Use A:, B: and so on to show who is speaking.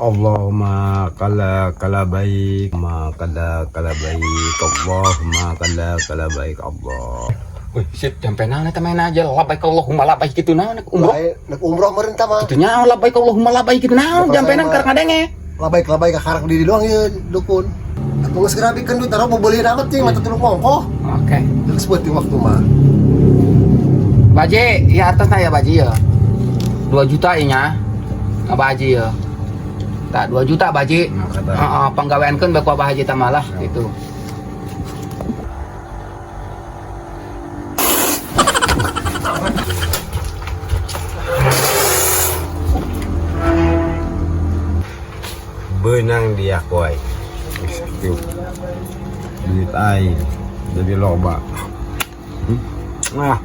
A: Allahumma kala baik, ma kala baik, Allahumma kala baik Allah.
B: Wih, shit, sampai nang eta main aja labbaik Allahumma labbaik kitu naon umroh.
C: Nak umroh meureun tah mah.
B: Kitu nya labbaik Allahumma labbaik kitu naon sampai nang keur ngadenge.
C: Labbaik ka karak diri doang ieu dukun. Aku geus gerabikeun duit taruh beubeulieun amat ting mata tulung mongko.
B: Oke.
C: Geus beuting waktu mah.
B: Baji, ya atasna ya baji ya. 2 juta inya. Baji ya. Tak 2 juta baji. Heeh, penggaweankeun bae ku Abah Haji tah malah gitu.
A: Benang dia koi. Duit ai jadi loba. Nah,